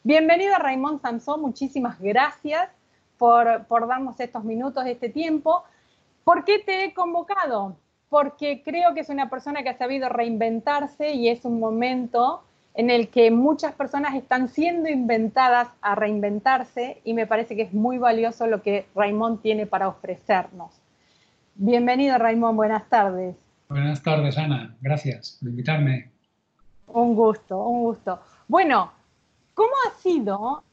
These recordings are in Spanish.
Bienvenido Raymond Samson, muchísimas gracias por darnos estos minutos, este tiempo. ¿Por qué te he convocado? Porque creo que es una persona que ha sabido reinventarse y es un momento en el que muchas personas están siendo inventadas a reinventarse y me parece que es muy valioso lo que Raymond tiene para ofrecernos. Bienvenido Raymond, buenas tardes. Buenas tardes, Ana. Gracias por invitarme. Un gusto, un gusto. Bueno, ¿cómo ha sido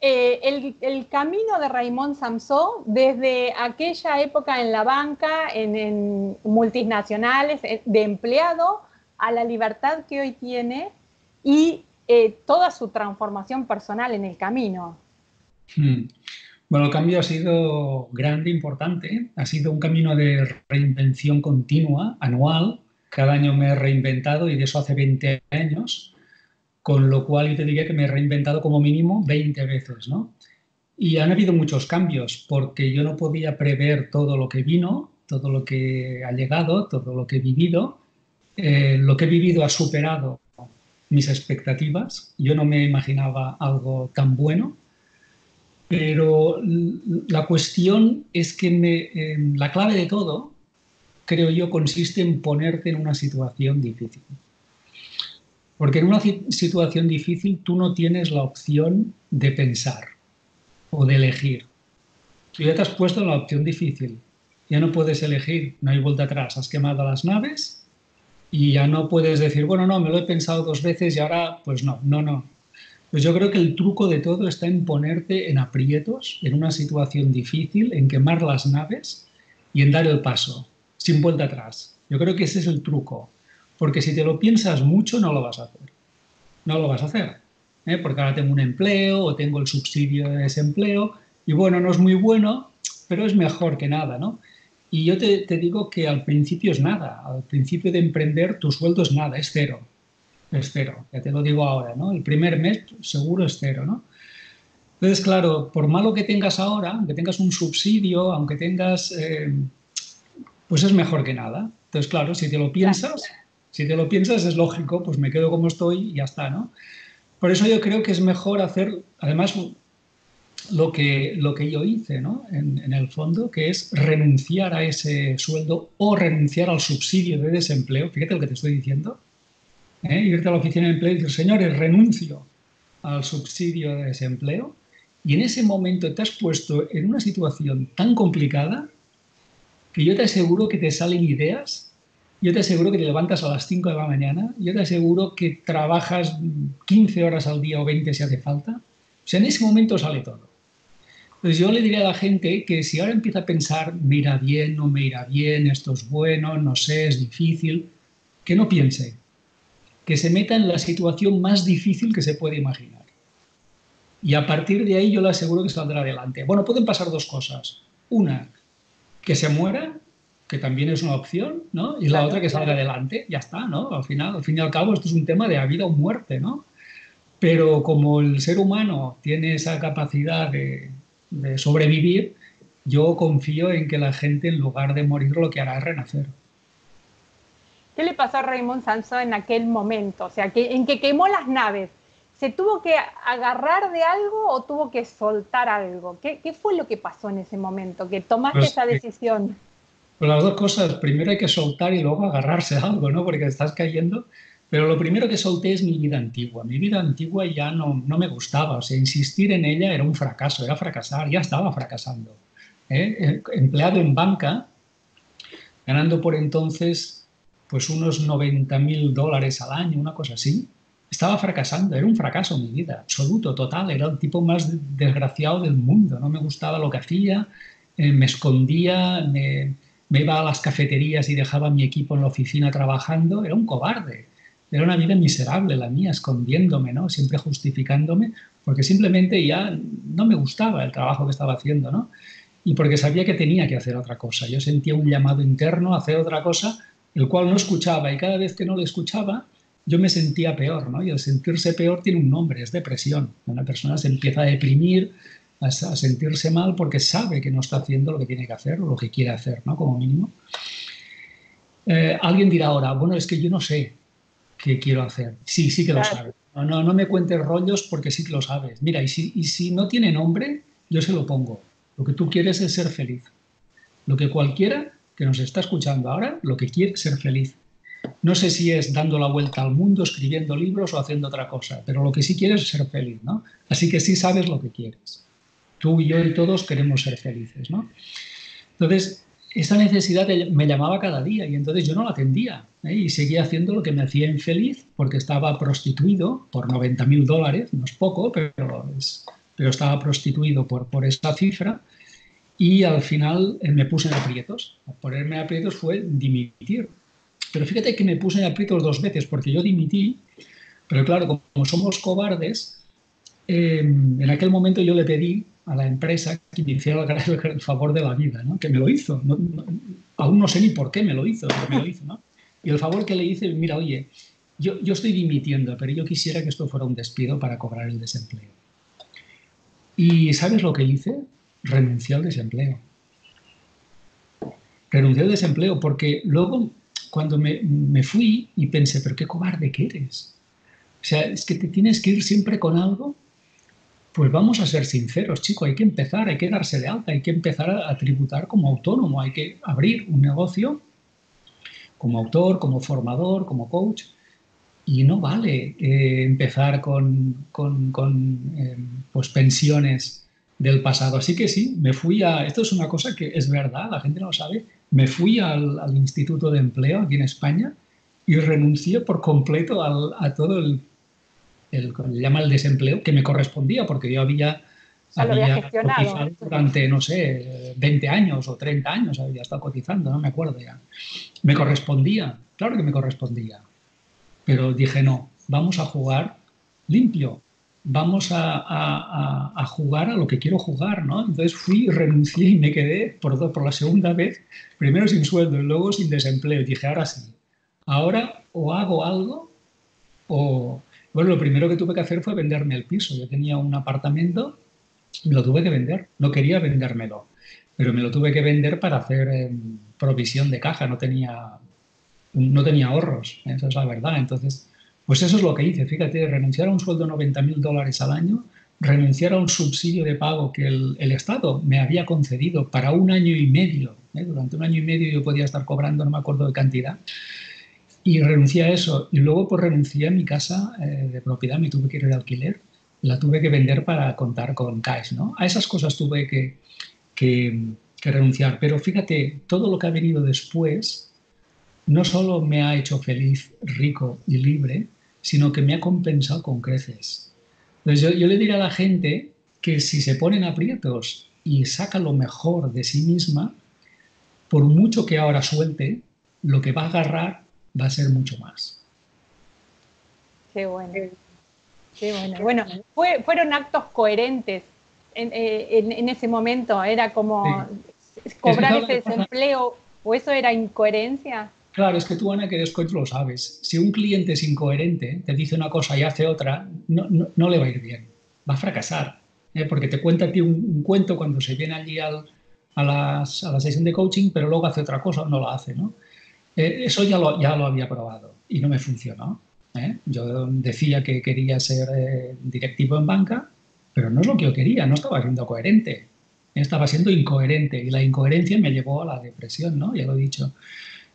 el camino de Raymond Samson desde aquella época en la banca, en multinacionales, de empleado, a la libertad que hoy tiene y toda su transformación personal en el camino? Hmm. Bueno, el cambio ha sido grande, importante. Ha sido un camino de reinvención continua, anual. Cada año me he reinventado y de eso hace 20 años, con lo cual yo te diría que me he reinventado como mínimo 20 veces, ¿no? Y han habido muchos cambios porque yo no podía prever todo lo que vino, todo lo que ha llegado, todo lo que he vivido. Lo que he vivido ha superado mis expectativas. Yo no me imaginaba algo tan bueno. Pero la cuestión es que la clave de todo, creo yo, consiste en ponerte en una situación difícil. Porque en una situación difícil tú no tienes la opción de pensar o de elegir. Tú ya te has puesto en la opción difícil. Ya no puedes elegir, no hay vuelta atrás. Has quemado las naves y ya no puedes decir, bueno, no, me lo he pensado dos veces y ahora, pues no, no, no. Pues yo creo que el truco de todo está en ponerte en aprietos, en una situación difícil, en quemar las naves y en dar el paso, sin vuelta atrás. Yo creo que ese es el truco, porque si te lo piensas mucho no lo vas a hacer. No lo vas a hacer, ¿eh? Porque ahora tengo un empleo o tengo el subsidio de desempleo y bueno, no es muy bueno, pero es mejor que nada, ¿no? Y yo te digo que al principio es nada, al principio de emprender tu sueldo es nada, es cero. Es cero, ya te lo digo ahora, ¿no? El primer mes seguro es cero, ¿no? Entonces, claro, por malo que tengas ahora, aunque tengas un subsidio, aunque tengas, pues es mejor que nada. Entonces, claro, Claro. si te lo piensas es lógico, pues me quedo como estoy y ya está, ¿no? Por eso yo creo que es mejor hacer, además, lo que yo hice, ¿no? En el fondo, que es renunciar a ese sueldo o renunciar al subsidio de desempleo. Fíjate lo que te estoy diciendo. Irte a la oficina de empleo y decir, señores, renuncio al subsidio de desempleo, y en ese momento te has puesto en una situación tan complicada que yo te aseguro que te salen ideas, yo te aseguro que te levantas a las 5 de la mañana, yo te aseguro que trabajas 15 horas al día o 20 si hace falta. O sea, en ese momento sale todo. Entonces yo le diría a la gente que si ahora empieza a pensar, me irá bien, no me irá bien, esto es bueno, no sé, es difícil, que no piense, que se meta en la situación más difícil que se puede imaginar. Y a partir de ahí yo le aseguro que saldrá adelante. Bueno, pueden pasar dos cosas. Una, que se muera, que también es una opción, ¿no? Y la otra, Claro. que salga adelante. Ya está, ¿no? Al final, al fin y al cabo, esto es un tema de vida o muerte, ¿no? Pero como el ser humano tiene esa capacidad de sobrevivir, yo confío en que la gente, en lugar de morir, lo que hará es renacer. ¿Qué le pasó a Raymond Samson en aquel momento? O sea, en que quemó las naves. ¿Se tuvo que agarrar de algo o tuvo que soltar algo? ¿Qué fue lo que pasó en ese momento? Que tomaste Pues esa decisión. Pues las dos cosas, primero hay que soltar y luego agarrarse a algo, ¿no? Porque estás cayendo. Pero lo primero que solté es mi vida antigua. Mi vida antigua ya no me gustaba, o sea, insistir en ella era un fracaso, era fracasar, ya estaba fracasando. Empleado en banca, ganando por entonces pues unos 90.000 dólares al año, una cosa así. Estaba fracasando, era un fracaso mi vida, absoluto, total, era el tipo más desgraciado del mundo, no me gustaba lo que hacía, me escondía, me iba a las cafeterías y dejaba a mi equipo en la oficina trabajando, era un cobarde, era una vida miserable la mía, escondiéndome, ¿no? Siempre justificándome, porque simplemente ya no me gustaba el trabajo que estaba haciendo, ¿no? Y porque sabía que tenía que hacer otra cosa. Yo sentía un llamado interno a hacer otra cosa, el cual no escuchaba, y cada vez que no le escuchaba, yo me sentía peor, ¿no? Y el sentirse peor tiene un nombre, es depresión. Una persona se empieza a deprimir, a sentirse mal porque sabe que no está haciendo lo que tiene que hacer o lo que quiere hacer, ¿no? Como mínimo. Alguien dirá ahora, bueno, es que yo no sé que quiero hacer. Sí, sí que lo Claro. sabes. No me cuentes rollos porque sí que lo sabes. Mira, y si no tiene nombre, yo se lo pongo. Lo que tú quieres es ser feliz. Lo que cualquiera que nos está escuchando ahora, lo que quiere es ser feliz. No sé si es dando la vuelta al mundo, escribiendo libros o haciendo otra cosa, pero lo que sí quieres es ser feliz, ¿no? Así que sí sabes lo que quieres. Tú y yo y todos queremos ser felices, ¿no? Entonces, esa necesidad me llamaba cada día y entonces yo no la atendía, ¿eh? Y seguía haciendo lo que me hacía infeliz porque estaba prostituido por $90.000, no es poco, pero estaba prostituido por esa cifra y al final me puse en aprietos. Ponerme en aprietos fue dimitir. Pero fíjate que me puse en aprietos 2 veces porque yo dimití, pero claro, como somos cobardes, en aquel momento yo le pedí a la empresa que me hiciera el favor de la vida, ¿no? Que me lo hizo. Aún no sé ni por qué me lo hizo, pero me lo hizo, ¿no? Y el favor que le hice, mira, oye, yo estoy dimitiendo, pero yo quisiera que esto fuera un despido para cobrar el desempleo. ¿Y sabes lo que hice? Renuncié al desempleo. Renuncié al desempleo porque luego cuando me fui y pensé, pero qué cobarde que eres. O sea, es que te tienes que ir siempre con algo. Pues vamos a ser sinceros, chico, hay que empezar, hay que darse de alta, hay que empezar a tributar como autónomo, hay que abrir un negocio como autor, como formador, como coach, y no vale empezar con pues pensiones del pasado. Así que sí, me fui esto es una cosa que es verdad, la gente no lo sabe, me fui al Instituto de Empleo aquí en España y renuncié por completo a todo le llama el desempleo, que me correspondía, porque yo Ya lo había había gestionado. cotizado durante, no sé, 20 años o 30 años, había estado cotizando, no me acuerdo ya. Me correspondía, claro que me correspondía, pero dije no, vamos a jugar limpio, vamos a jugar a lo que quiero jugar, ¿no? Entonces fui, renuncié y me quedé por la segunda vez, primero sin sueldo y luego sin desempleo. Y dije, ahora sí, ahora o hago algo o, bueno, lo primero que tuve que hacer fue venderme el piso. Yo tenía un apartamento y me lo tuve que vender. No quería vendérmelo, pero me lo tuve que vender para hacer provisión de caja. No tenía ahorros, esa es la verdad. Entonces, pues eso es lo que hice. Fíjate, renunciar a un sueldo de $90.000 al año, renunciar a un subsidio de pago que el Estado me había concedido para un año y medio. Durante un año y medio yo podía estar cobrando, no me acuerdo de cantidad, y renuncié a eso. Y luego pues renuncié a mi casa de propiedad, me tuve que ir de alquiler. La tuve que vender para contar con cash, ¿no? A esas cosas tuve que, que renunciar. Pero fíjate, todo lo que ha venido después no solo me ha hecho feliz, rico y libre, sino que me ha compensado con creces. Entonces yo le diría a la gente que si se ponen aprietos y saca lo mejor de sí misma, por mucho que ahora suelte, lo que va a agarrar va a ser mucho más. Qué bueno, qué bueno. Bueno, fueron actos coherentes en ese momento. Era como Sí. Es que cobrar ¿sabes lo ese que pasa? desempleo, o eso era incoherencia. Claro, es que tú, Ana, que eres coach, lo sabes. Si un cliente es incoherente, te dice una cosa y hace otra, no le va a ir bien. Va a fracasar. Porque te cuenta a ti un cuento cuando se viene allí a la sesión de coaching, pero luego hace otra cosa o no la hace, ¿no? Eso ya lo había probado y no me funcionó. Yo decía que quería ser directivo en banca, pero no es lo que yo quería, no estaba siendo coherente. Estaba siendo incoherente y la incoherencia me llevó a la depresión, ¿no? Ya lo he dicho.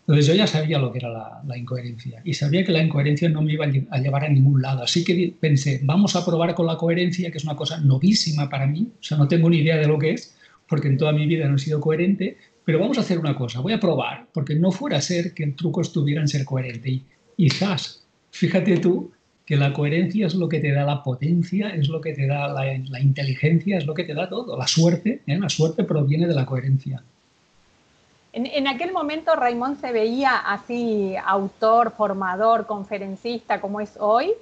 Entonces yo ya sabía lo que era la incoherencia y sabía que la incoherencia no me iba a llevar a ningún lado. Así que pensé, vamos a probar con la coherencia, que es una cosa novísima para mí. O sea, no tengo ni idea de lo que es, porque en toda mi vida no he sido coherente, pero vamos a hacer una cosa, voy a probar, porque no fuera a ser que el truco estuviera en ser coherente. Y zas, fíjate tú que la coherencia es lo que te da la potencia, es lo que te da la inteligencia, es lo que te da todo. La suerte proviene de la coherencia. En aquel momento Raimón se veía así autor, formador, conferencista como es hoy,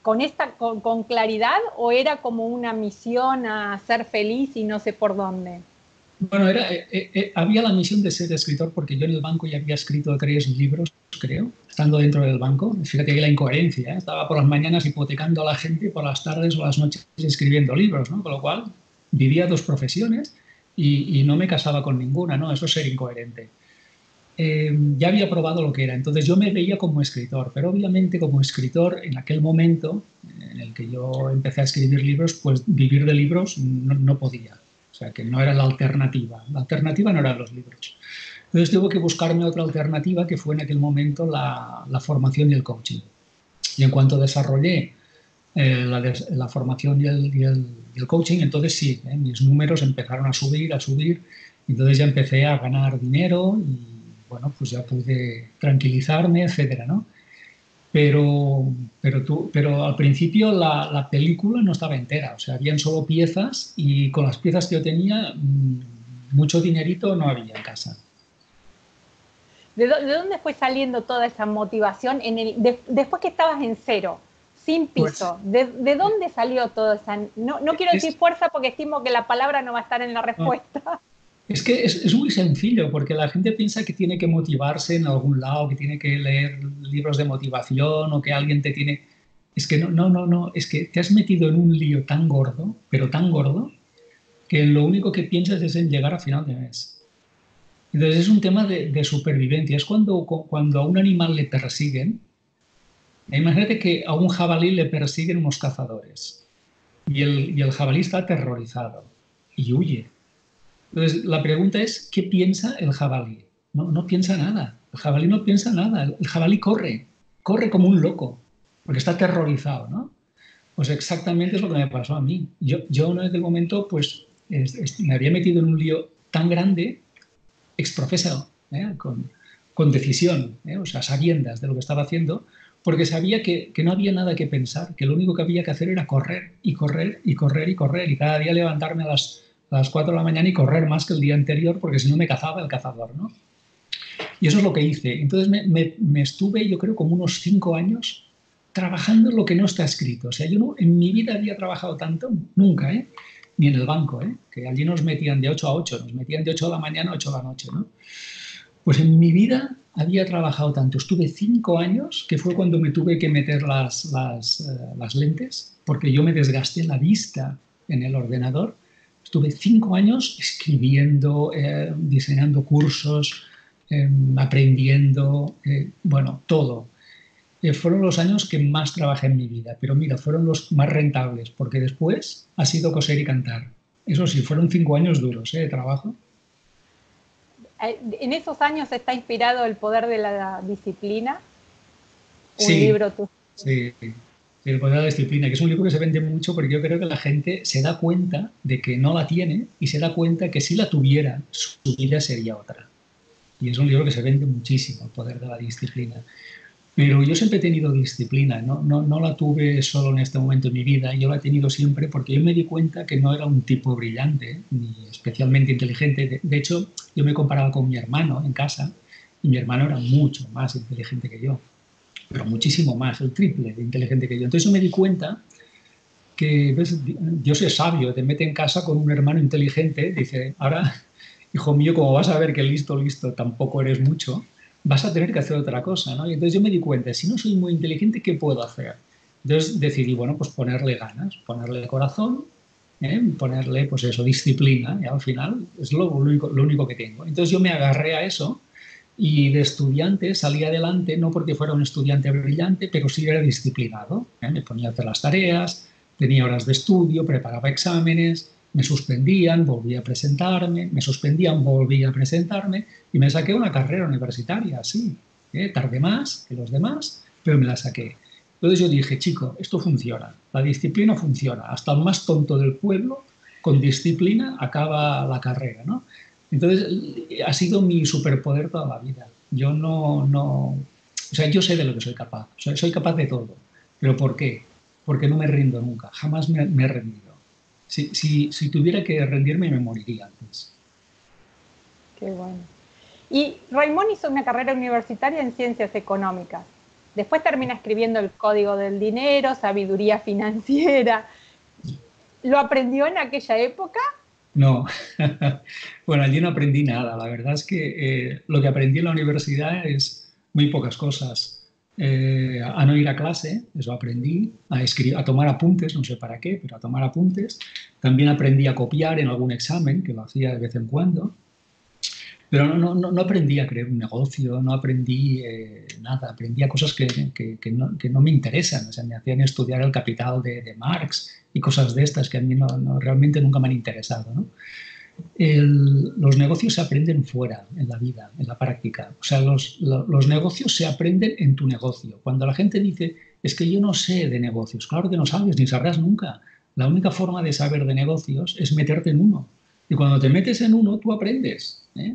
con claridad, o era como una misión a ser feliz y no sé por dónde. Bueno, había la misión de ser escritor porque yo en el banco ya había escrito 3 libros, creo, estando dentro del banco. Fíjate que la incoherencia, ¿eh? Estaba por las mañanas hipotecando a la gente y por las tardes o las noches escribiendo libros, ¿no? Con lo cual vivía 2 profesiones y no me casaba con ninguna, ¿no? Eso es ser incoherente. ya había probado lo que era. Entonces yo me veía como escritor, pero obviamente como escritor en aquel momento en el que yo empecé a escribir libros, pues vivir de libros no podía. O sea, que no era la alternativa. La alternativa no eran los libros. Entonces tuve que buscarme otra alternativa que fue en aquel momento la formación y el coaching. Y en cuanto desarrollé la formación y el coaching, entonces sí, mis números empezaron a subir, a subir. Entonces ya empecé a ganar dinero y bueno, pues ya pude tranquilizarme, etcétera, ¿no? Pero al principio la película no estaba entera, o sea, habían solo piezas y con las piezas que yo tenía, mucho dinerito no había en casa. ¿De dónde fue saliendo toda esa motivación después que estabas en cero, sin Pues piso? ¿De dónde salió toda esa? No quiero decir es, fuerza porque estimo que la palabra no va a estar en la no, respuesta. es que es muy sencillo, porque la gente piensa que tiene que motivarse en algún lado, que tiene que leer libros de motivación o que alguien te tiene... Es que no, es que te has metido en un lío tan gordo, pero tan gordo, que lo único que piensas es en llegar a final de mes. Entonces es un tema de supervivencia. Es cuando a un animal le persiguen. Imagínate que a un jabalí le persiguen unos cazadores y el jabalí está aterrorizado y huye. Entonces la pregunta es, ¿qué piensa el jabalí? No piensa nada. El jabalí no piensa nada. El jabalí corre como un loco, porque está aterrorizado, ¿no? Pues exactamente es lo que me pasó a mí. Yo en aquel momento, pues, me había metido en un lío tan grande exprofeso, con decisión, o sea, sabiendas de lo que estaba haciendo, porque sabía que no había nada que pensar, que lo único que había que hacer era correr y correr y correr y correr y cada día levantarme a las 4 de la mañana y correr más que el día anterior porque si no me cazaba el cazador, ¿no? Y eso es lo que hice. Entonces me estuve, yo creo, como unos 5 años trabajando en lo que no está escrito. O sea, yo no, en mi vida había trabajado tanto, nunca, ¿eh? Ni en el banco, ¿eh? Que allí nos metían de 8 a 8, nos metían de 8 de la mañana a 8 de la noche, ¿no? Pues en mi vida había trabajado tanto. Estuve 5 años, que fue cuando me tuve que meter las lentes, porque yo me desgasté la vista en el ordenador. Estuve 5 años escribiendo, diseñando cursos, aprendiendo, bueno, todo. Fueron los años que más trabajé en mi vida, pero mira, fueron los más rentables, porque después ha sido coser y cantar. Eso sí, fueron 5 años duros, de trabajo. En esos años está inspirado El poder de la disciplina, un Sí, libro tuyo. sí, sí, El poder de la disciplina, que es un libro que se vende mucho porque yo creo que la gente se da cuenta de que no la tiene y se da cuenta que si la tuviera, su vida sería otra. Y es un libro que se vende muchísimo, El poder de la disciplina. Pero yo siempre he tenido disciplina, no la tuve solo en este momento de mi vida, yo la he tenido siempre porque yo me di cuenta que no era un tipo brillante ni especialmente inteligente. De hecho, yo me comparaba con mi hermano en casa y mi hermano era mucho más inteligente que yo, pero muchísimo más, el triple de inteligente que yo. Entonces yo me di cuenta que, ¿ves? Dios es sabio, te mete en casa con un hermano inteligente, dice, ahora, hijo mío, como vas a ver que listo, listo, tampoco eres mucho, vas a tener que hacer otra cosa, ¿no? Y entonces yo me di cuenta, si no soy muy inteligente, ¿qué puedo hacer? Entonces decidí, bueno, pues ponerle ganas, ponerle corazón, ponerle, pues eso, disciplina, y al final es lo único que tengo. Entonces yo me agarré a eso y de estudiante salí adelante, no porque fuera un estudiante brillante, pero sí era disciplinado. Me ponía a hacer las tareas, tenía horas de estudio, preparaba exámenes, me suspendían, volvía a presentarme, me suspendían, volvía a presentarme y me saqué una carrera universitaria, sí. Tardé más que los demás, pero me la saqué. Entonces yo dije, chico, esto funciona, la disciplina funciona, hasta el más tonto del pueblo con disciplina acaba la carrera, ¿no? Entonces, ha sido mi superpoder toda la vida. Yo o sea, yo sé de lo que soy capaz. Soy capaz de todo. ¿Pero por qué? Porque no me rindo nunca. Jamás me he rendido. Si tuviera que rendirme, me moriría antes. Qué bueno. Y Raimón hizo una carrera universitaria en ciencias económicas. Después termina escribiendo El Código del Dinero, Sabiduría Financiera. ¿Lo aprendió en aquella época? No. Bueno, allí no aprendí nada. La verdad es que lo que aprendí en la universidad es muy pocas cosas. A no ir a clase, eso aprendí, a tomar apuntes, no sé para qué, pero a tomar apuntes. También aprendí a copiar en algún examen, que lo hacía de vez en cuando. Pero no aprendí a crear un negocio, no aprendí nada, aprendí a cosas que no me interesan. O sea, me hacían estudiar el Capital de Marx y cosas de estas que a mí realmente nunca me han interesado, ¿no? Los negocios se aprenden fuera, en la vida, en la práctica. O sea, los negocios se aprenden en tu negocio. Cuando la gente dice, es que yo no sé de negocios, claro que no sabes, ni sabrás nunca. La única forma de saber de negocios es meterte en uno. Y cuando te metes en uno, tú aprendes, ¿eh?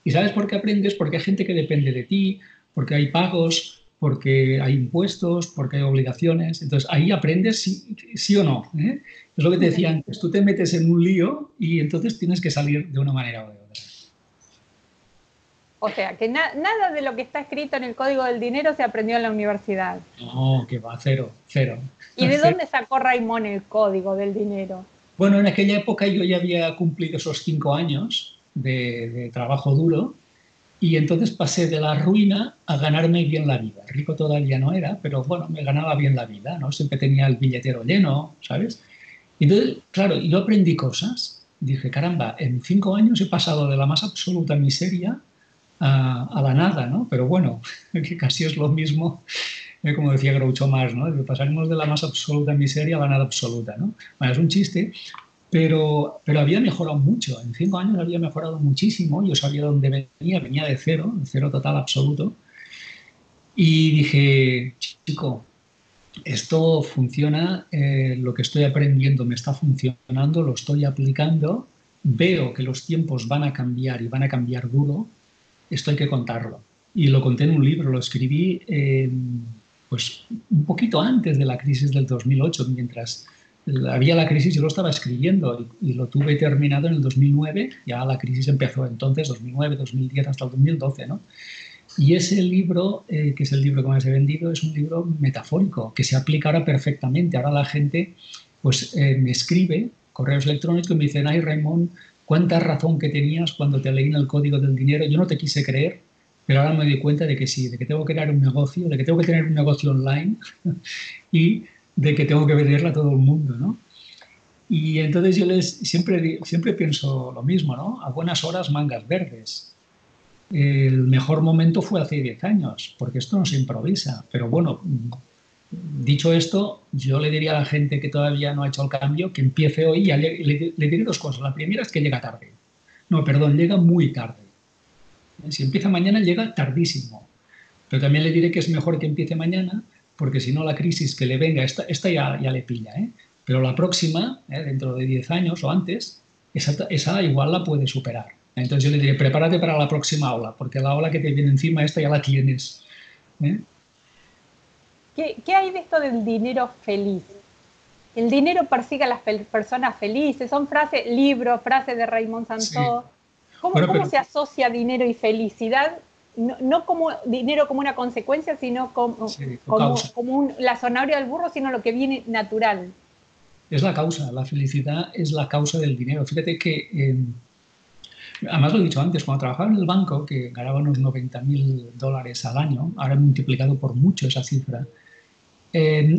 ¿Y sabes por qué aprendes? Porque hay gente que depende de ti, porque hay pagos, porque hay impuestos, porque hay obligaciones. Entonces ahí aprendes sí o no, ¿eh? Es lo que te decía antes, tú te metes en un lío y entonces tienes que salir de una manera o de otra. O sea, que nada de lo que está escrito en el Código del Dinero se aprendió en la universidad. No, que va, cero, cero. ¿Y de Cero. dónde sacó Raimón el Código del Dinero? Bueno, en aquella época yo ya había cumplido esos 5 años de trabajo duro y entonces pasé de la ruina a ganarme bien la vida. Rico todavía no era, pero bueno, me ganaba bien la vida, ¿no? Siempre tenía el billetero lleno, ¿sabes? Y entonces, claro, yo aprendí cosas. Dije, caramba, en 5 años he pasado de la más absoluta miseria a la nada, ¿no? Pero bueno, que casi es lo mismo, como decía Groucho Marx, ¿no? Que pasaremos de la más absoluta miseria a la nada absoluta, ¿no? Bueno, es un chiste, pero había mejorado mucho. En 5 años había mejorado muchísimo. Yo sabía dónde venía de cero total absoluto. Y dije, chico, esto funciona, lo que estoy aprendiendo me está funcionando, lo estoy aplicando, veo que los tiempos van a cambiar y van a cambiar duro, esto hay que contarlo. Y lo conté en un libro, lo escribí pues un poquito antes de la crisis del 2008, mientras había la crisis yo lo estaba escribiendo y lo tuve terminado en el 2009, ya la crisis empezó entonces, 2009, 2010 hasta el 2012, ¿no? Y ese libro, que es el libro que más he vendido, es un libro metafórico, que se aplica ahora perfectamente. Ahora la gente pues, me escribe correos electrónicos y me dicen, ay Raimón, cuánta razón que tenías cuando te leí en el Código del Dinero. Yo no te quise creer, pero ahora me doy cuenta de que sí, de que tengo que crear un negocio, de que tengo que tener un negocio online y de que tengo que venderla a todo el mundo, ¿no? Y entonces yo siempre pienso lo mismo, ¿no? A buenas horas mangas verdes. El mejor momento fue hace 10 años, porque esto no se improvisa. Pero bueno, dicho esto, yo le diría a la gente que todavía no ha hecho el cambio que empiece hoy y le diré 2 cosas. La primera es que llega tarde. No, perdón, llega muy tarde. Si empieza mañana, llega tardísimo. Pero también le diré que es mejor que empiece mañana, porque si no la crisis que le venga, esta ya le pilla, ¿eh? Pero la próxima, dentro de 10 años o antes, esa igual la puede superar. Entonces yo le diré, prepárate para la próxima ola, porque la ola que te viene encima, esta ya la tienes, ¿eh? ¿Qué hay de esto del dinero feliz? El dinero persigue a las personas felices, son frases, libros, frases de Raymond Sí. Santó. ¿Cómo, Bueno, cómo pero se asocia dinero y felicidad? No como dinero como una consecuencia, sino sí, causa. como la zanahoria del burro, sino lo que viene natural. Es la causa, la felicidad es la causa del dinero. Fíjate que, además lo he dicho antes, cuando trabajaba en el banco, que ganaba unos $90.000 al año, ahora he multiplicado por mucho esa cifra,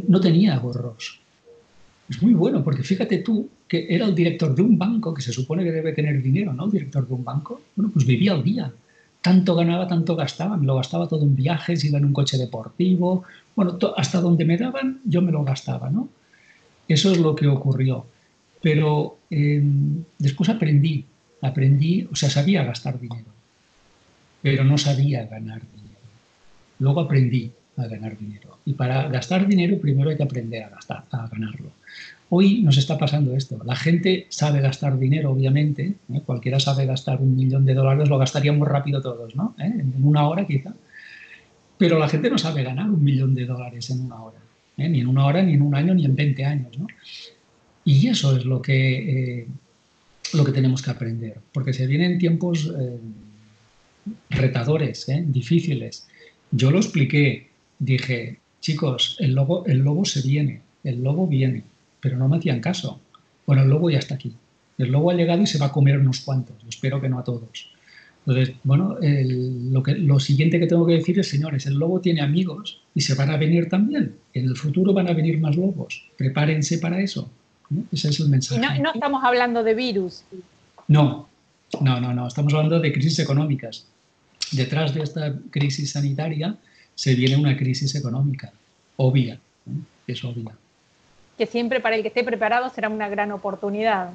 no tenía ahorros. Es muy bueno, porque fíjate tú que era el director de un banco, que se supone que debe tener dinero, ¿no? El director de un banco. Bueno, pues vivía al día. Tanto ganaba, tanto gastaba. Me lo gastaba todo en viajes, iba en un coche deportivo. Bueno, hasta donde me daban, yo me lo gastaba, ¿no? Eso es lo que ocurrió. Pero después aprendí, o sea, sabía gastar dinero, pero no sabía ganar dinero. Luego aprendí a ganar dinero. Y para gastar dinero primero hay que aprender a ganarlo. Hoy nos está pasando esto. La gente sabe gastar dinero, obviamente. Cualquiera sabe gastar $1.000.000, lo gastaríamos rápido todos, ¿no? En una hora quizá. Pero la gente no sabe ganar $1.000.000 en una hora. Ni en una hora, ni en un año, ni en 20 años, ¿no? Y eso es lo que tenemos que aprender. Porque se vienen tiempos retadores, difíciles. Yo lo expliqué. Dije, chicos, el lobo se viene, el lobo viene, pero no me hacían caso. Bueno, el lobo ya está aquí. El lobo ha llegado y se va a comer unos cuantos. Espero que no a todos. Entonces, bueno, lo siguiente que tengo que decir es, señores, el lobo tiene amigos y se van a venir también. En el futuro van a venir más lobos. Prepárense para eso. Ese es el Y mensaje. no estamos hablando de virus. No, No, no, no, estamos hablando de crisis económicas. Detrás de esta crisis sanitaria se viene una crisis económica, obvia, ¿eh? Es obvia. Que siempre para el que esté preparado será una gran oportunidad.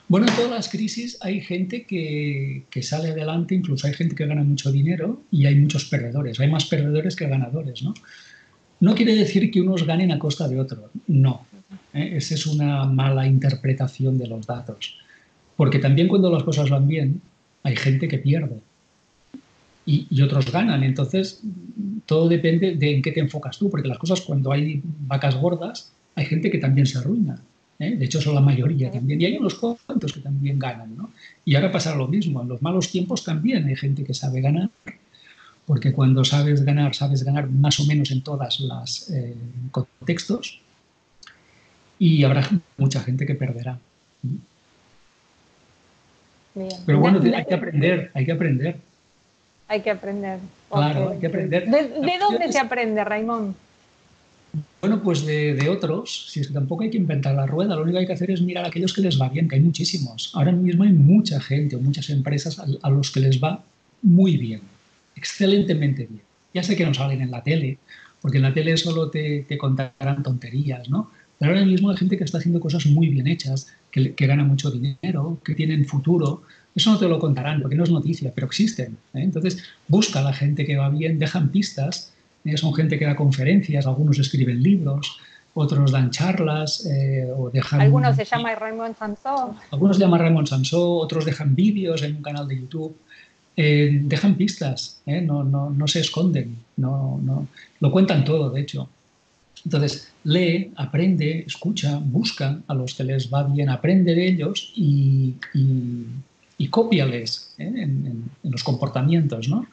Bueno, en todas las crisis hay gente que sale adelante, incluso hay gente que gana mucho dinero y hay muchos perdedores. Hay más perdedores que ganadores, ¿no? No quiere decir que unos ganen a costa de otros, no. Esa es una mala interpretación de los datos. Porque también cuando las cosas van bien, hay gente que pierde y otros ganan. Entonces, todo depende de en qué te enfocas tú, porque las cosas cuando hay vacas gordas, hay gente que también se arruina. De hecho, son la mayoría también. Y hay unos cuantos que también ganan, ¿no? Y ahora pasará lo mismo. En los malos tiempos también hay gente que sabe ganar, porque cuando sabes ganar más o menos en todas las contextos, y habrá mucha gente que perderá. Bien. Pero bueno, hay que aprender, hay que aprender. Hay que aprender. Claro, Okay. hay que aprender. ¿De dónde se aprende, Raimon? Bueno, pues de otros, si es que tampoco hay que inventar la rueda, lo único que hay que hacer es mirar a aquellos que les va bien, que hay muchísimos. Ahora mismo hay mucha gente o muchas empresas a los que les va muy bien, excelentemente bien. Ya sé que no salen en la tele, porque en la tele solo te contarán tonterías, ¿no? Pero ahora mismo hay gente que está haciendo cosas muy bien hechas, que gana mucho dinero, que tienen futuro. Eso no te lo contarán porque no es noticia, pero existen, ¿eh? Entonces, busca a la gente que va bien, dejan pistas. Son gente que da conferencias, algunos escriben libros, otros dan charlas o dejan... Algunos se llama Raimon Sansó. Algunos se llaman Raimon Sansó, otros dejan vídeos en un canal de YouTube. Dejan pistas, no se esconden, lo cuentan todo, de hecho. Entonces, lee, aprende, escucha, busca a los que les va bien, aprende de ellos y cópiales en los comportamientos, ¿no?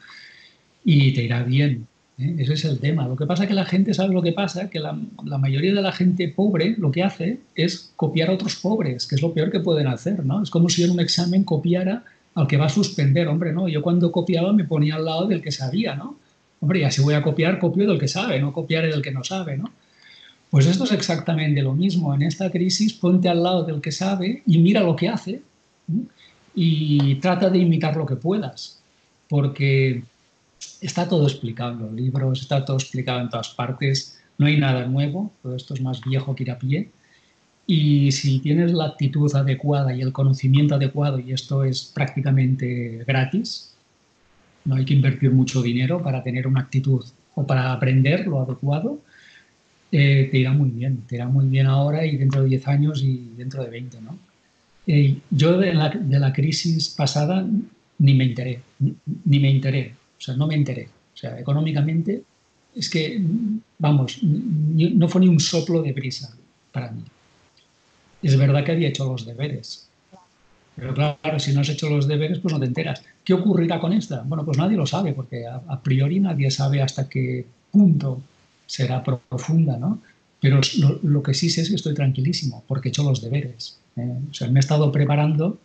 Y te irá bien. Ese es el tema. Lo que pasa es que la gente, ¿sabes lo que pasa? Que la mayoría de la gente pobre lo que hace es copiar a otros pobres, que es lo peor que pueden hacer, ¿no? Es como si en un examen copiara al que va a suspender. Hombre, no, yo cuando copiaba me ponía al lado del que sabía, ¿no? Hombre, y así voy a copiar, copio del que sabe, no copiaré del que no sabe, ¿no? Pues esto es exactamente lo mismo. En esta crisis ponte al lado del que sabe y mira lo que hace, ¿no? Y trata de imitar lo que puedas, porque está todo explicado en los libros, está todo explicado en todas partes, no hay nada nuevo, todo esto es más viejo que ir a pie. Y si tienes la actitud adecuada y el conocimiento adecuado, y esto es prácticamente gratis, no hay que invertir mucho dinero para tener una actitud o para aprender lo adecuado, te irá muy bien ahora y dentro de 10 años y dentro de 20, ¿no? Yo de la crisis pasada ni me enteré, ni me enteré, o sea, no me enteré. O sea, económicamente es que, vamos, no fue ni un soplo de brisa para mí. Es verdad que había hecho los deberes, pero claro, si no has hecho los deberes, pues no te enteras. ¿Qué ocurrirá con esta? Bueno, pues nadie lo sabe, porque a priori nadie sabe hasta qué punto será profunda, ¿no? Pero lo que sí sé es que estoy tranquilísimo, porque he hecho los deberes. O sea, me he estado preparando.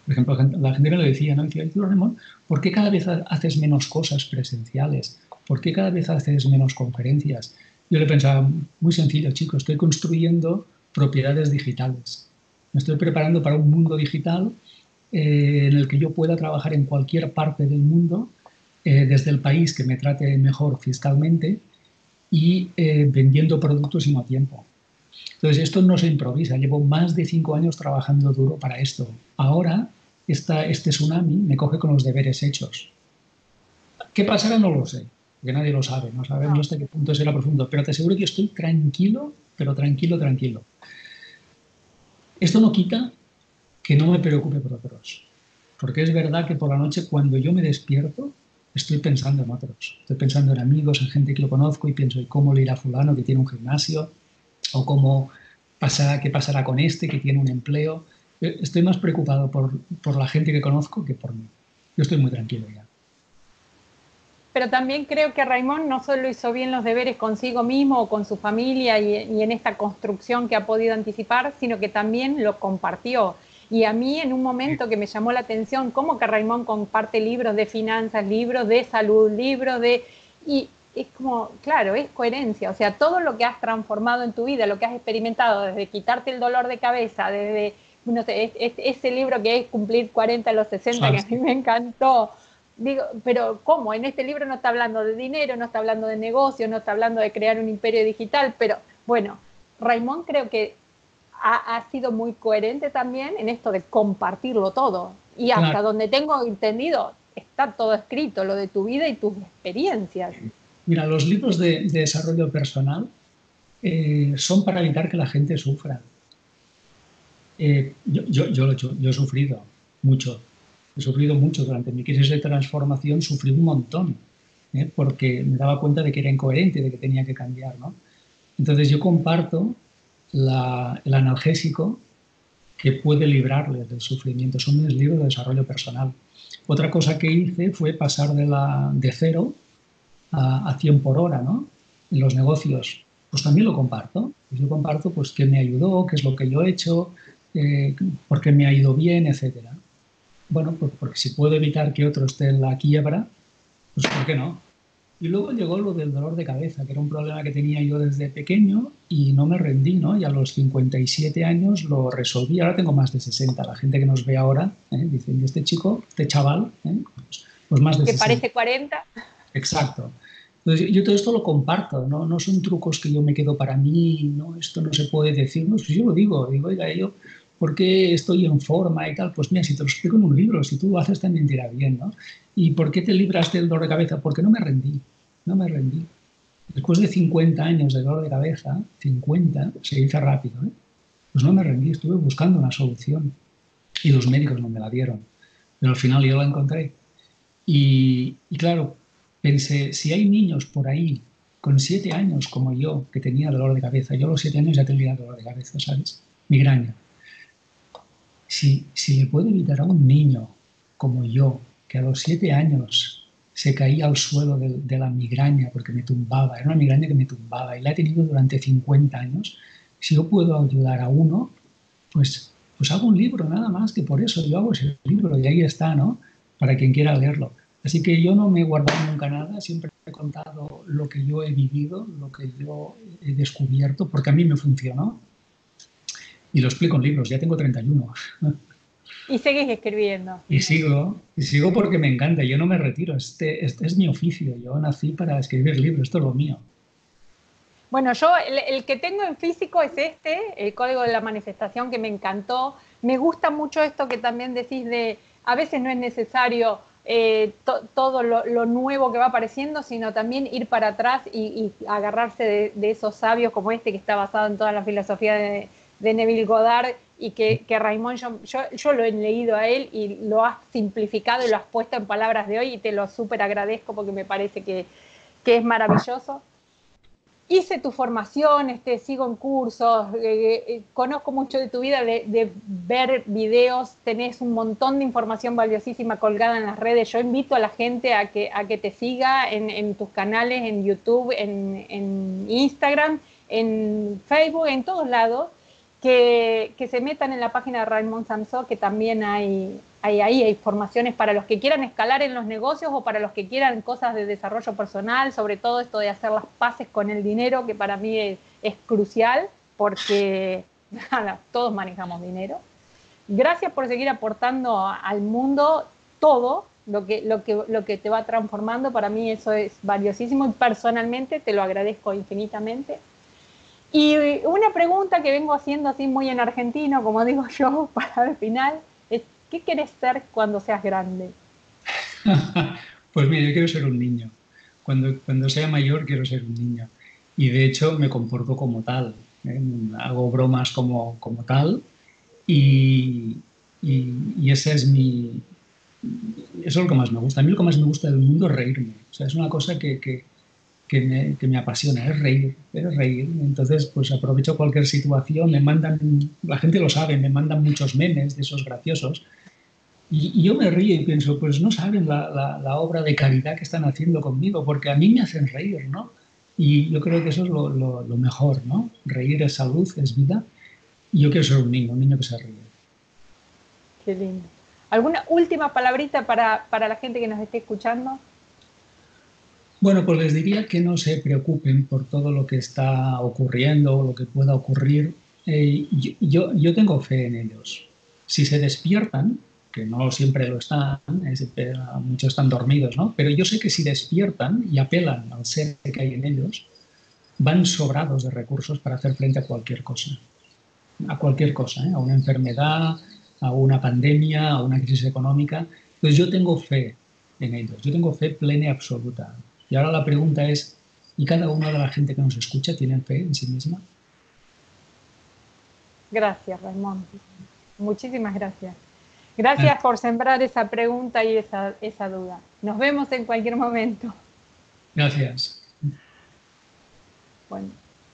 Por ejemplo, la gente me lo decía, ¿no? Decía, Ramón, ¿por qué cada vez haces menos cosas presenciales? ¿Por qué cada vez haces menos conferencias? Yo le pensaba, muy sencillo, chico, estoy construyendo propiedades digitales. Me estoy preparando para un mundo digital en el que yo pueda trabajar en cualquier parte del mundo, desde el país que me trate mejor fiscalmente y vendiendo productos y no tiempo. Entonces, esto no se improvisa. Llevo más de 5 años trabajando duro para esto. Ahora, este tsunami me coge con los deberes hechos. ¿Qué pasará? No lo sé, porque nadie lo sabe. No sabemos hasta qué punto será profundo. Pero te aseguro que estoy tranquilo, pero tranquilo, tranquilo. Esto no quita que no me preocupe por otros. Porque es verdad que por la noche, cuando yo me despierto, estoy pensando en otros. Estoy pensando en amigos, en gente que lo conozco y pienso, ¿y cómo le irá a fulano que tiene un gimnasio? O qué pasará con este que tiene un empleo. Estoy más preocupado por la gente que conozco que por mí. Yo estoy muy tranquilo ya. Pero también creo que Raimon no solo hizo bien los deberes consigo mismo o con su familia y en esta construcción que ha podido anticipar, sino que también lo compartió. Y a mí en un momento que me llamó la atención, cómo que Raimon comparte libros de finanzas, libros de salud, libros de... Y es como, claro, es coherencia. O sea, todo lo que has transformado en tu vida, lo que has experimentado, desde quitarte el dolor de cabeza, desde no sé, ese libro que es Cumplir 40 a los 60, que a mí me encantó. Digo, pero ¿cómo? En este libro no está hablando de dinero, no está hablando de negocio, no está hablando de crear un imperio digital, pero bueno, Raymond creo que ha sido muy coherente también en esto de compartirlo todo. Y hasta Claro. donde tengo entendido, está todo escrito, lo de tu vida y tus experiencias. Mira, los libros de desarrollo personal son para evitar que la gente sufra. Yo lo he hecho, yo he sufrido mucho. He sufrido mucho durante mi crisis de transformación, sufrí un montón, porque me daba cuenta de que era incoherente, de que tenía que cambiar, ¿no? Entonces yo comparto el analgésico que puede librarles del sufrimiento. Son mis libros de desarrollo personal. Otra cosa que hice fue pasar de 0 a 100 por hora, ¿no? En los negocios. Pues también lo comparto. Yo comparto pues qué me ayudó, qué es lo que yo he hecho, por qué me ha ido bien, etcétera. Bueno, pues porque si puedo evitar que otro esté en la quiebra, pues ¿por qué no? Y luego llegó lo del dolor de cabeza, que era un problema que tenía yo desde pequeño y no me rendí, ¿no? Y a los 57 años lo resolví. Ahora tengo más de 60. La gente que nos ve ahora dice, ¿y este chico, este chaval? Pues más de Que 60. parece 40. Exacto. Entonces, yo todo esto lo comparto, ¿no? No son trucos que yo me quedo para mí, no, esto no se puede decir, no, pues yo lo digo, oiga, yo, ¿por qué estoy en forma y tal? Pues mira, si te lo explico en un libro, si tú lo haces también te irá bien, ¿no? ¿Y por qué te libras del dolor de cabeza? Porque no me rendí, no me rendí. Después de 50 años de dolor de cabeza, 50, se dice rápido, ¿eh? Pues no me rendí, estuve buscando una solución y los médicos no me la dieron, pero al final yo la encontré. Y claro, pensé, si hay niños por ahí con 7 años como yo, que tenía dolor de cabeza, yo a los 7 años ya tenía dolor de cabeza, ¿sabes? Migraña. Si le puedo evitar a un niño como yo, que a los 7 años se caía al suelo de la migraña porque me tumbaba, era una migraña que me tumbaba y la he tenido durante 50 años, si yo puedo ayudar a uno, pues hago un libro, nada más que por eso yo hago ese libro y ahí está, ¿no? Para quien quiera leerlo. Así que yo no me he guardado nunca nada, siempre he contado lo que yo he vivido, lo que yo he descubierto, porque a mí me funcionó y lo explico en libros, ya tengo 31. Y seguís escribiendo. Y sigo porque me encanta, yo no me retiro, este es mi oficio, yo nací para escribir libros, esto es lo mío. Bueno, yo el que tengo en físico es este, el Código de la Manifestación, que me encantó. Me gusta mucho esto que también decís de, a veces no es necesario todo lo nuevo que va apareciendo, sino también ir para atrás y agarrarse de esos sabios como este, que está basado en toda la filosofía de Neville Goddard, y que Raymond, yo lo he leído a él y lo has simplificado y lo has puesto en palabras de hoy, y te lo súper agradezco porque me parece que es maravilloso. Hice tu formación, sigo en cursos, conozco mucho de tu vida, de ver videos, tenés un montón de información valiosísima colgada en las redes. Yo invito a la gente a que te siga en tus canales, en YouTube, en Instagram, en Facebook, en todos lados, que se metan en la página de Raymond Samson, que también hay formaciones para los que quieran escalar en los negocios o para los que quieran cosas de desarrollo personal, sobre todo esto de hacer las paces con el dinero, que para mí es crucial, porque nada, todos manejamos dinero. Gracias por seguir aportando al mundo todo lo que te va transformando. Para mí eso es valiosísimo y personalmente te lo agradezco infinitamente. Y una pregunta que vengo haciendo así muy en argentino, como digo yo, para el final, es ¿qué querés ser cuando seas grande? Pues mira, yo quiero ser un niño. Cuando sea mayor quiero ser un niño. Y de hecho me comporto como tal. ¿eh? Hago bromas como tal y, y ese es eso es lo que más me gusta. A mí lo que más me gusta del mundo es reírme. O sea, es una cosa que me apasiona, es reír, es reír. Entonces, pues aprovecho cualquier situación, la gente lo sabe, me mandan muchos memes de esos graciosos. Y yo me río y pienso, pues no saben la obra de caridad que están haciendo conmigo, porque a mí me hacen reír, ¿no? Y yo creo que eso es lo mejor, ¿no? Reír es salud, es vida. Y yo quiero ser un niño que se ríe. Qué lindo. ¿Alguna última palabrita para la gente que nos esté escuchando? Bueno, pues les diría que no se preocupen por todo lo que está ocurriendo o lo que pueda ocurrir. Yo tengo fe en ellos. si se despiertan, que no siempre lo están, muchos están dormidos, ¿no? Pero yo sé que si despiertan y apelan al ser que hay en ellos, van sobrados de recursos para hacer frente a cualquier cosa. A cualquier cosa, ¿eh? A una enfermedad, a una pandemia, a una crisis económica. Entonces yo tengo fe en ellos, yo tengo fe plena y absoluta. Y ahora la pregunta es, ¿y cada una de la gente que nos escucha tiene fe en sí misma? Gracias, Raymond. Muchísimas gracias. Gracias por sembrar esa pregunta y esa duda. Nos vemos en cualquier momento. Gracias. Bueno.